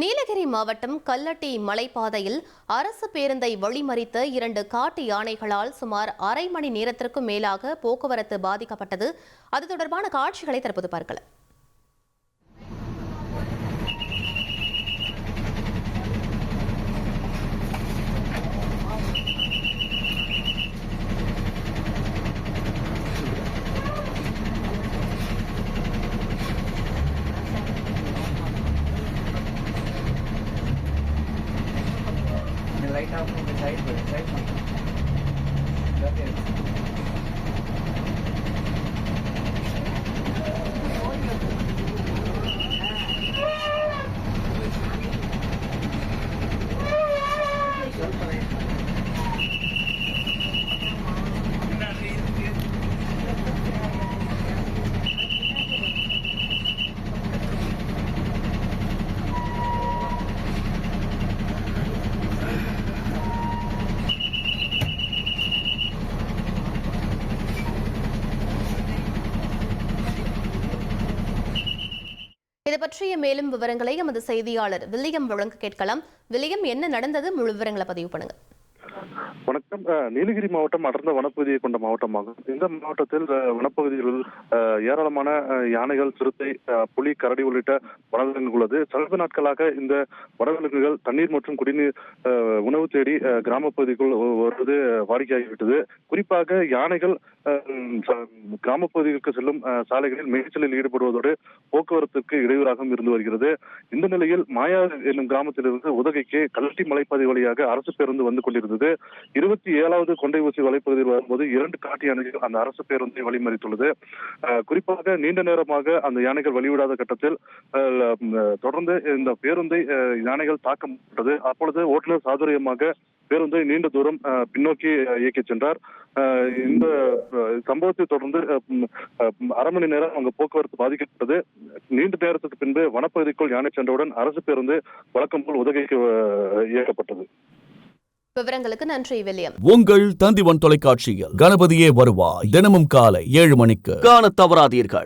நீலகிரி மாவட்டம் கல்லட்டி மலைப்பாதையில் அரசு பேருந்தை வழிமறித்த 2 காட்டு யானைகளால் சுமார் அரை மணி நேரத்திற்கும் மேலாக போக்குவரத்து பாதிக்கப்பட்டது. அது தொடர்பான காட்சிகளை தற்போது பார்க்கலாம். Light out from the side, That is. இது பற்றிய மேலும் விவரங்களை எமது செய்தியாளர் வில்லியம் வழங்க கேட்கலாம். வில்லியம், என்ன நடந்தது? முழு விவரங்களை பதிவு பண்ணுங்க. வணக்கம். நீலகிரி மாவட்டம் அடர்ந்த வனப்பகுதியை கொண்ட மாவட்டமாகும். இந்த மாவட்டத்தில் வனப்பகுதிகளில் ஏராளமான யானைகள், சிறுத்தை, புலி, கரடி உள்ளிட்ட வனவிலங்குகள் உள்ளது. சமீப நாட்களாக இந்த வனவிலங்குகள் தண்ணீர் மற்றும் குடிநீர் உணவு தேடி கிராம பகுதிக்குள் வருவது வாடிக்கையாகிவிட்டது. குறிப்பாக யானைகள் கிராம பகுதிகளுக்கு செல்லும் சாலைகளில் மேய்ச்சலில் ஈடுபடுவதோடு போக்குவரத்துக்கு இடையூறாகவும் இருந்து வருகிறது. இந்த நிலையில் மாயா என்னும் கிராமத்திலிருந்து உதகைக்கு கல்லட்டி மலைப்பாதை வழியாக அரசு பேருந்து வந்து கொண்டிருந்தது. 27வது கொண்டை ஊசி வலைப்பகுதியில் வரும்போது 2 காட்டு யானைகள் அந்த அரசு பேருந்தை வழிமறித்துள்ளது. குறிப்பாக நீண்ட நேரமாக அந்த யானைகள் வழிவிடாத கட்டத்தில் தொடர்ந்து இந்த பேருந்தை யானைகள் தாக்கப்பட்டது. அப்பொழுது ஓட்டுநர் சாதுரியமாக பேருந்தை நீண்ட தூரம் பின்னோக்கி இயக்கிச் சென்றார். இந்த சம்பவத்தை தொடர்ந்து அரை மணி நேரம் அங்கு போக்குவரத்து பாதிக்கப்பட்டது. நீண்ட நேரத்துக்கு பின்பு வனப்பகுதிக்குள் யானை சென்றவுடன் அரசு பேருந்து வழக்கம் போல் உதகைக்கு இயக்கப்பட்டது. விவரங்களுக்கு நன்றி வில்லியம். உங்கள் தந்திவன் தொலைக்காட்சியில் கணபதியே வருவாய் தினமும் காலை 7 மணிக்கு காண தவறாதீர்கள்.